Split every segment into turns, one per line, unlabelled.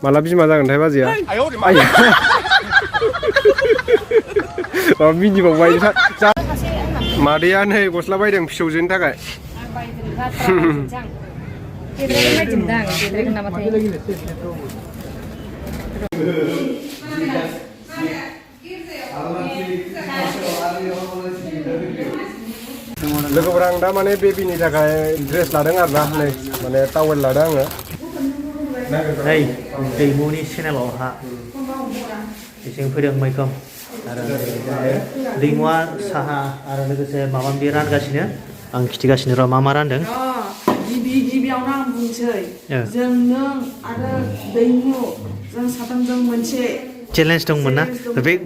माला बिमा जागोनथाय बाजैया मिनिबावबाय मादैया नै गस्ला बायदों फिसौजोनि थाखाय लोगोफोर आं दा माने बेबिनि थाखाय ड्रेस लादों आरो ना नै माने टावेल लादों आङो
नै दैमुनि चेनेलावहा एसें फैदों मैखोम आरो दैमुआ साहा आरो लोगोसे माबा माबि रानगासिनो आं खिथिगासिनो र' मा रानदों
गिबियावनो आं बुंसै जों नों आरो दैमु जों साथामजों मोनसे
चेलेन्ज दंमोन ना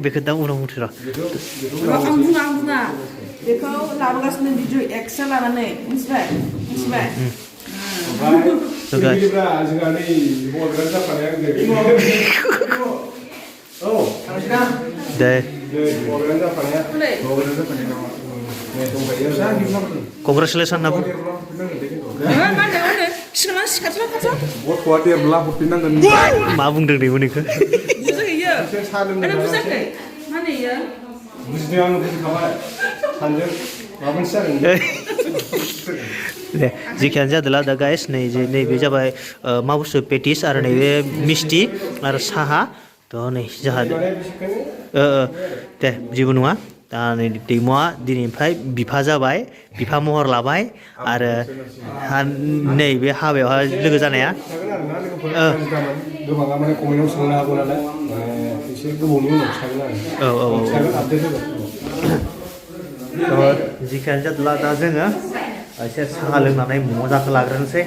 बेखौ दा उनाव बुंसै र'
आं बुङा बेखौ लाबोगासिनो भिडिअ एक्सट्रा लानानै मिथिबाय
दे कंग्रेचुलेसन होनना बुं मा बुंदों दे उनिखौ दे जिखियानो जादोंला दा गाइस नैबे जाबाय मा बुस्थु पेटिस आरो नैबे मिस्टि आरो साहा थ' नै जोंहा दे जेबो नङा दा नै दैमुआ दिनैनिफ्राय बिफा जाबाय बिफा महर लाबाय आरो नैबे हाबायावहाय लोगो जानाया जिखियानो जादोंला दा जोङो एसे साहा लोंनानै मजाखौ लाग्रोनोसै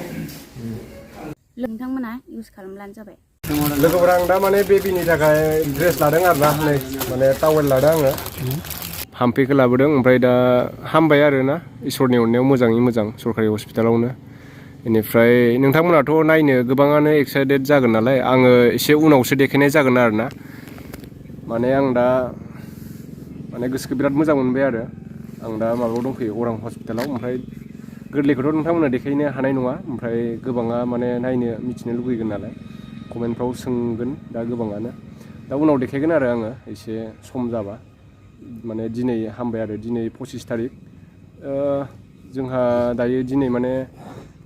नोंथांमोना इउज खालामब्लानो जाबाय
लोगोफोर आं दा माने बेबिनि थाखाय ड्रेस लादों आरो ना नै माने टावेल लादों आङो हाम्पेखौ लाबोदों ओमफ्राय दा हामबाय आरो ना इसोरनि अननायाव मोजाङै मोजां सरकारि हस्पिटालावनो बेनिफ्राय नोंथांमोनाथ' नायनो गोबाङानो एक्साइटेड जागोन नालाय आङो एसे उनावसो देखायनाय जागोन आरो ना माने आं दा माने गोसोखौ बिराद मोजां मोनबाय आरो आं दा माबायाव दंफैयो अरां हस्पिटालाव ओमफ्राय गोरलैखौथ' नोंथांमोना देखायनो हानाय नङा ओमफ्राय गोबाङा माने नायनो मिथिनो लुगैगोन नालाय कमेन्टफ्राव सोंगोन दा गोबाङानो दा उनाव देखायगोन आरो आङो एसे सम जाबा माने दिनै हामबाय आरो दिनै 25 तारिख जोंहा दायो दिनै माने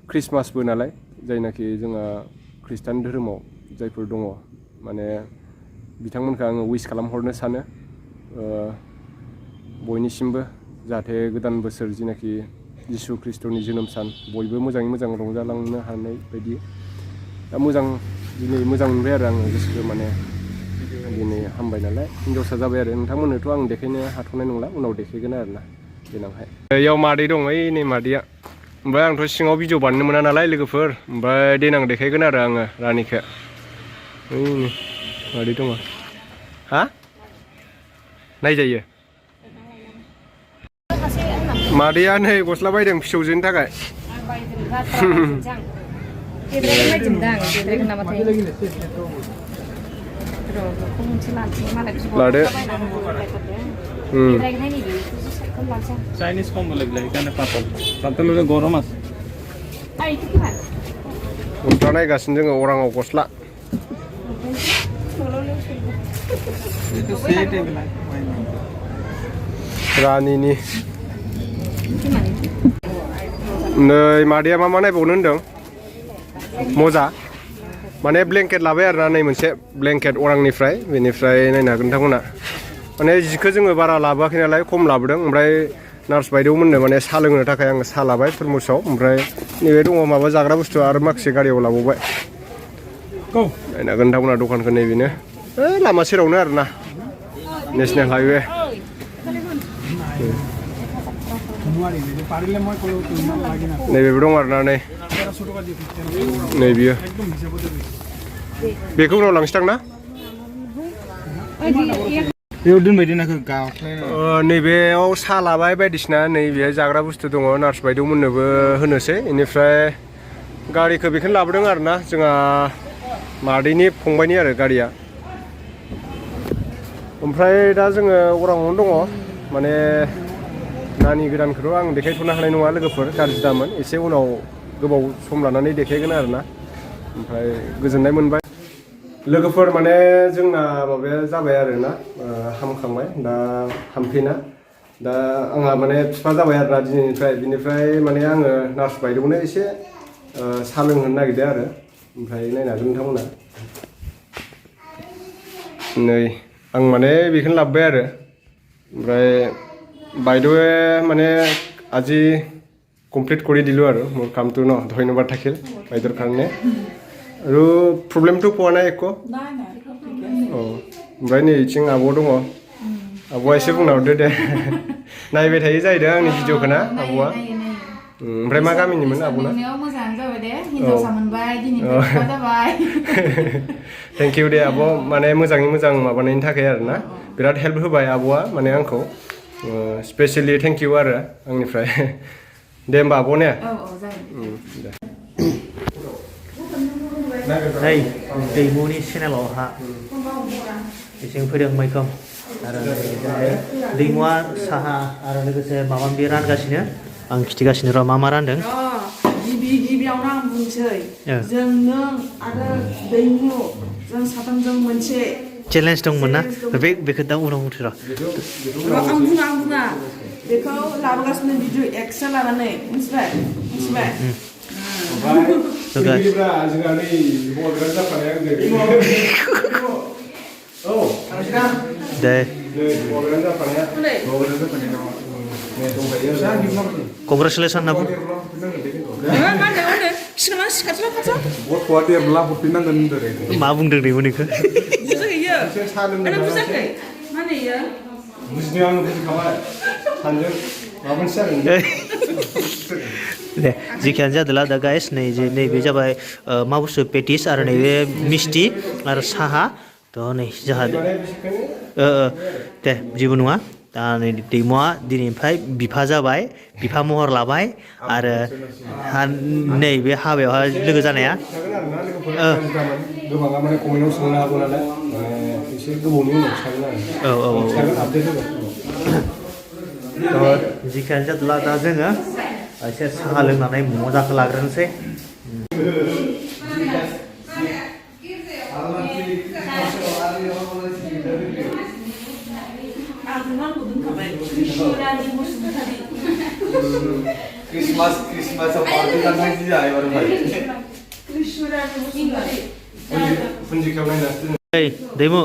ख्रिस्टमासबो नालाय जायनाखि जोंहा ख्रिस्टान धोरोमाव जायफोर दङ माने बिथांमोनखौ आङो उइस खालामहरनो सानो बयनिसिमबो जाहाथे गोदान बोसोर जिनाखि जिसु ख्रिस्ट'नि जोनोम सान बयबो मोजाङै मोजां रंजालांनो हानाय बायदि दा दिनै मोजां मोनबाय आरो आङो गोसोखौ माने दिनै हामबाय नालाय हिनजावसा जाबाय आरो नोंथांमोननोथ' आं देखायनो हाथ'नाय नंला उनाव देखायगोन आरो ना देनांहाय बेयाव मादै दं ओइ नै मादैया ओमफ्राय आंथ' सिङाव भिडिअ बानायनो मोना नालाय लोगोफोर ओमफ्राय देनां देखायगोन आरो आङो रानिखौ ओइ मादै दङ हा नायजायो मादैया नै गस्ला बायदों फिसौजोनि थाखाय लादो
चाइनिज कम्बो লাগিলে এখানে পাতল হলে গরম আছে
उल्टा नायगासिनो जोङो अराङाव गस्ला रानिनि नै मादैया मा नायबावनो होनदों मजा माने ब्लेंकेट लाबाय आरो ना नै मोनसे ब्लेंकेट अरांनिफ्राय बेनिफ्राय नायनो हागोन नोंथांमोना माने जिखौ जोङो बारा लाबोआखै नालाय खम लाबोदों ओमफ्राय नार्स बायदेवमोननो माने साहा लोंनो थाखाय आङो साहा लाबाय थुरमुसाव ओमफ्राय नैबे दङ माबा जाग्रा बुस्थु आरो माखासे गारियाव लाबावबाय नायनो हागोन नोंथांमोना दखानखौ नैबेनो लामा सेरावनो आरो ना नेसनेल हाइवे नैबेबो दं आरो ना नै बियो बेखौ उनाव लांसै ना नैबेयाव साहा लाबाय बायदिसिना नैबेहाय जाग्रा बुस्थु दङ नार्स बायदेवमोननोबो होनोसै बेनिफ्राय गारिखौ बेखौनो लाबोदों आरो ना जोंहा मादैनि फंबायनि आरो गारिया ओमफ्राय दा जोङो अराङावनो दङ माने नानि गोदानखौथ' आं देखायथ'नो हानाय नङा लोगोफोर गाज्रि दामोन एसे उनाव गोबाव सम लानानै देखायगोन आरो ना ओमफ्राय गोजोननाय मोनबाय लोगोफोर माने जोंना माबाया जाबाय आरोना हामखांबाय दा हामफिना दा आंहा माने बिफा जाबाय आरोना दिनैनिफ्राय बिनिफ्राय माने आङो नार्स बायद'नो एसे साहा लोंहोनो नागिरदों आरो ओमफ्राय नायनो हागोन नोंथांमोना नै आं माने बेखौनो लाबोबाय आरो ओमफ्राय বাইদেৱে মানে আজি কমপ্লিট কৰি দিলো আৰু মোৰ কামটো ন ধন্যবাদ থাকিল বাইদেউৰ কাৰণে আৰু প্ৰব্লেমটো পোৱা নাই একো
নাই নাই
ओमफ्राय नै इथिं आब' दङ आब'आ एसे बुंना हरदो दे नायबाय थायो जाहैदों आंनि भिडिअखौ ना आब'आ ओमफ्राय मा गामिनिमोन आब'ना
मोजाङानो जाबाय दे हिनजावसा मोनबाय दिनैनिफ्राय बिफा जाबाय
थेंक इउ दे आब' माने मोजाङै मोजां माबानायनि थाखाय आरोना बिराद हेल्प होबाय आब'आ माने आंखौ स्पेसियेलि थेंक इउ आरो आंनिफ्राय दे होमबा आब' ने
नै दैमुनि चेनेलावहा एसें फैदों मैखोम आरो दैमुआ साहा आरो लोगोसे माबा माबि रानगासिनो आं खिथिगासिनो र' मा रानदों
गिबियावनो आं बुंसै जों नों आरो दैमु जों साथामजों मोनसे
चेलेन्ज दंमोन ना बेखौ दा उनाव बुंसै र'
आं बुङा बेखौ लाबोगासिनो भिडिअ एक्सट्रा लानानै मिथिबाय
दे कंग्रेचुलेसन होनना बुं मा बुंदों दैमोन बेखौ दे जिखियानो जादोंला दा गाइस नैबे जाबाय मा बुस्थु पेटिस आरो नैबे मिस्टि आरो साहा थ' नै जोंहा दे जेबो नङा दा नै दैमुआ दिनैनिफ्राय बिफा जाबाय बिफा महर लाबाय आरो नैबे हाबायावहाय लोगो जानाया
गोबाङा माने कमेन्टआव सोंनो हागौ नालाय एसे गोबावनि उनाव खिथागोन आपडेट होगोन
जिखियानो जादोंला दा जोङो एसे साहा लोंनानै मजाखौ लाग्रोनोसै
क्रिसमासाव पार्टी खालामनायसो जाहैबाय भाई
ओइ दैमु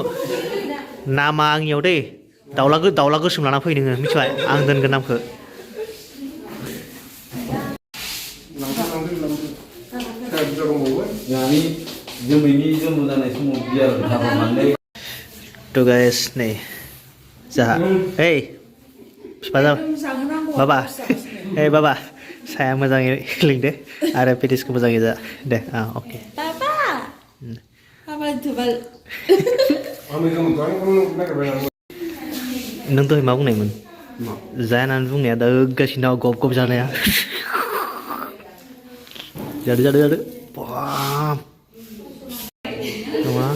नामा आंनियाव दै दाउला गोसोम लाना फै नोङो मिथिबाय आं दोनगोन नामखौ थ' गाइस नै जाहा ओइ बिफा जाबाय बाबा ओइ बाबा साया मोजाङै लोंदो आरो पेटिसखौ मोजाङै जा दे अके नों दहाय मा बुंनायमोन जाया होननानै बुंनाया दा गासिनाव गब गब जानाया जादो नङा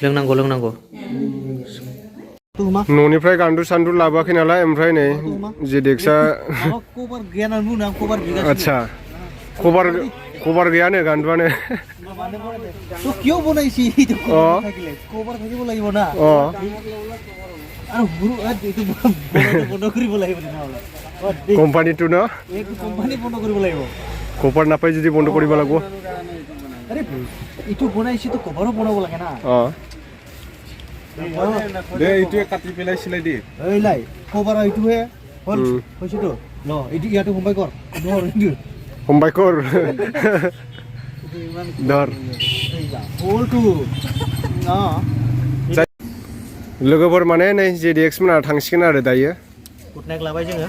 लोंनांगौ
न'निफ्राय गान्दु सान्दु लाबोआखै नालाय ओमफ्राय नै जेडेक्सआ आच्छा खबर गैयानो गान्दुआनो কোম্পানীটো ন কভাৰ নাপাই যদি বন্ধ কৰিব লাগিব
এইটো বনাইছি তো কভাৰো বনাব লাগে না
দে এইটোৱে কাটি পেলাই চিলাই দি
এই লাই কভাৰ এইটোহে হল হৈছে তো ন এইটো ইয়াতে হোমবাই কৰ
হোমবাই কৰ ধৰ
হলটো
लोगोफोर माने नै जेडिएक्स मोना थांसिगोन आरो दायो
गुडनाइट लाबाय जोङो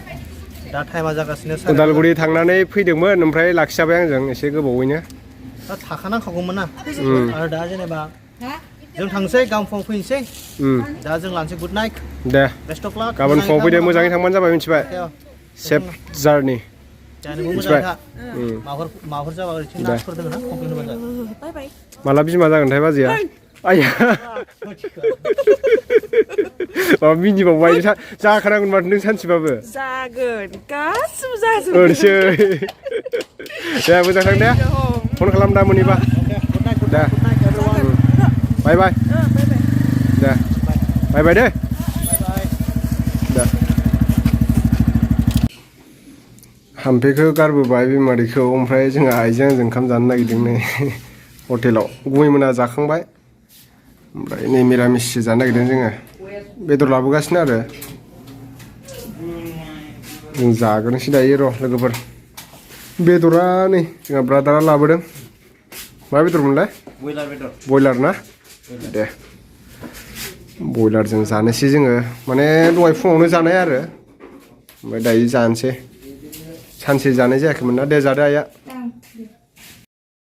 दा टाइमा जागासिनो
उदालगुरि थांनानै फैदोंमोन ओमफ्राय लाखिजाबाय आंजों एसे गोबावैनो
दा थाखानांखागौमोन ना आरो दा जेनेबा जों थांसै गाबोन फुङाव फैनोसै दा जों लानोसै good night
the
best of luck
गाबोन फुङाव फैदो मोजाङै थांबानो जाबाय मिथिबाय सेफ जार्नि
मिथिबाय माबाफोर जाबा नार्सफोर दङ ना कमप्लेन होबानो जाबाय
माला बिमा जागोनथाय बाजैया आया माबा मिनिबावबाय जाखानांगोन माथो नों सानसेबाबो
जागोन गासिबो जाजोबगोन
ओरैसै दे मोजां थां दे फन खालाम दा मोनैबा दे बाय बाय दे बाय बाय दे दे हाम्पेखौ गारबोबाय बिमादैखौ ओमफ्राय जोंहा आइजों आंजों ओंखाम जानो नागिरदों नै हटेलाव गुमैमोना जाखांबाय ओमफ्राय नै मिरामिससो जानो नागिरदों जोङो बेदर लाबोगासिनो आरो जों जाग्रोनोसै दायो र' लोगोफोर बेदरा नै जोंहा ब्रादारा लाबोदों मा बेदरमोनलाय बयलार ना दे बयलारजों जानोसै जोङो माने दहाय फुङावनो जानाय आरो ओमफ्राय दायो जानोसै सानसे जानाय जायाखैमोन ना दे जादो आइया